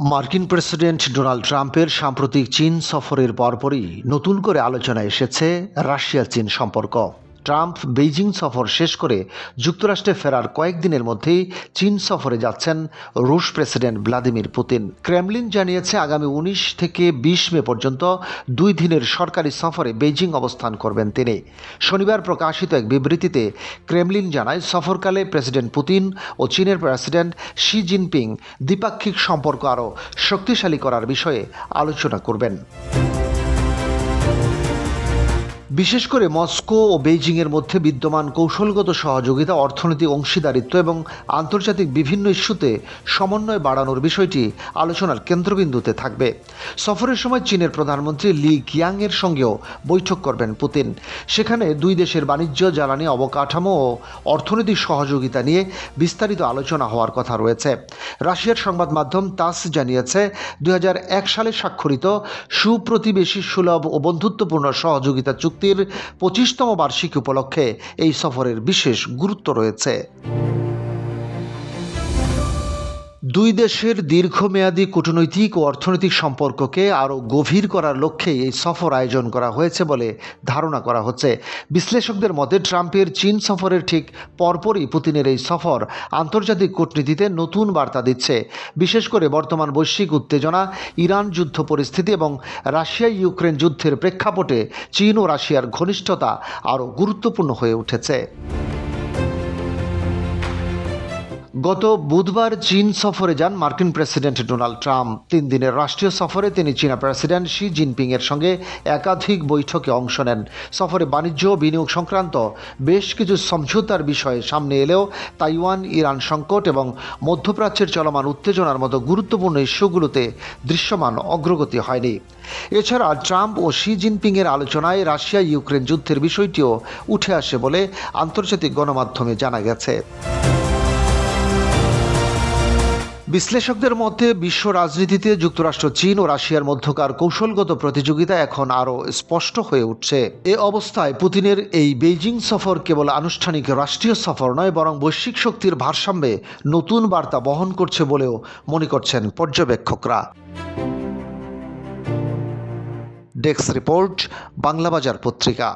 মার্কিন president Donald ট্রাম্পের সাম্প্রতিক চীন সফরের পরপরই নতুন করে আলোচনায় এসেছে রাশিয়া চীন সম্পর্ক। ট্রাম্প বেইজিং সফর শেষ করে যুক্তরাষ্ট্রে ফেরার কয়েকদিনের মধ্যেই চীন সফরে যাচ্ছেন রুশ প্রেসিডেন্ট ভ্লাদিমির পুতিন। ক্রেমলিন জানিয়েছে আগামী ১৯ থেকে ২০ মে পর্যন্ত ২ দিনের সরকারি সফরে বেইজিং অবস্থান করবেন তিনি। শনিবার প্রকাশিত এক বিবৃতিতে ক্রেমলিন জানায়, সফরকালে প্রেসিডেন্ট পুতিন ও চীনের প্রেসিডেন্ট শি জিনপিং দ্বিপাক্ষিক সম্পর্ক আরও শক্তিশালী করার বিষয়ে আলোচনা করবেন। বিশেষ করে মস্কো ও বেইজিংয়ের মধ্যে বিদ্যমান কৌশলগত সহযোগিতা, অর্থনৈতিক অংশীদারিত্ব এবং আন্তর্জাতিক বিভিন্ন ইস্যুতে সমন্বয় বাড়ানোর বিষয়টি আলোচনার কেন্দ্রবিন্দুতে থাকবে। সফরের সময় চীনের প্রধানমন্ত্রী লি কিয়াংয়ের সঙ্গেও বৈঠক করবেন পুতিন। সেখানে দুই দেশের বাণিজ্য, জ্বালানি, অবকাঠামো ও অর্থনৈতিক সহযোগিতা নিয়ে বিস্তারিত আলোচনা হওয়ার কথা রয়েছে। রাশিয়ার সংবাদ মাধ্যম তাস জানিয়েছে, ২০০১ সালে স্বাক্ষরিত সুপ্রতিবেশী সুলভ ও বন্ধুত্বপূর্ণ সহযোগিতা চুক্তির ২৫তম বার্ষিকী উপলক্ষে এই সফরের বিশেষ গুরুত্ব রয়েছে। দুই দেশের দীর্ঘমেয়াদী কূটনৈতিক ও অর্থনৈতিক সম্পর্ককে আরও গভীর করার লক্ষ্যে এই সফর আয়োজন করা হয়েছে বলে ধারণা করা হচ্ছে। বিশ্লেষকদের মতে, ট্রাম্পের চীন সফরের ঠিক পরপরই পুতিনের এই সফর আন্তর্জাতিক কূটনীতিতে নতুন বার্তা দিচ্ছে। বিশেষ করে বর্তমান বৈশ্বিক উত্তেজনা, ইরান যুদ্ধ পরিস্থিতি এবং রাশিয়া ইউক্রেন যুদ্ধের প্রেক্ষাপটে চীন ও রাশিয়ার ঘনিষ্ঠতা আরও গুরুত্বপূর্ণ হয়ে উঠেছে। গত বুধবার চীন সফরে যান মার্কিন প্রেসিডেন্ট ডোনাল্ড ট্রাম্প। ৩ দিনের রাষ্ট্রীয় সফরে তিনি চীনা প্রেসিডেন্ট শি জিনপিংয়ের সঙ্গে একাধিক বৈঠকে অংশ নেন। সফরে বাণিজ্য ও বিনিয়োগ সংক্রান্ত বেশ কিছু সমঝোতার বিষয়ে সামনে এলেও তাইওয়ান, ইরান সংকট এবং মধ্যপ্রাচ্যের চলমান উত্তেজনার মতো গুরুত্বপূর্ণ ইস্যুগুলোতে দৃশ্যমান অগ্রগতি হয়নি। এছাড়া ট্রাম্প ও শি জিনপিংয়ের আলোচনায় রাশিয়া ইউক্রেন যুদ্ধের বিষয়টিও উঠে আসে বলে আন্তর্জাতিক গণমাধ্যমে জানা গেছে। বিশ্লেষকদের মতে, বিশ্ব রাজনীতিতে যুক্তরাষ্ট্র, চীন ও রাশিয়ার মধ্যকার কৌশলগত প্রতিযোগিতা এখন আরও স্পষ্ট হয়ে উঠছে। এ অবস্থায় পুতিনের এই বেইজিং সফর কেবল আনুষ্ঠানিক রাষ্ট্রীয় সফর নয়, বরং বৈশ্বিক শক্তির ভারসাম্যে নতুন বার্তা বহন করছে বলেও মনে করছেন পর্যবেক্ষকরা। ডেস্ক রিপোর্ট, বাংলাবাজার পত্রিকা।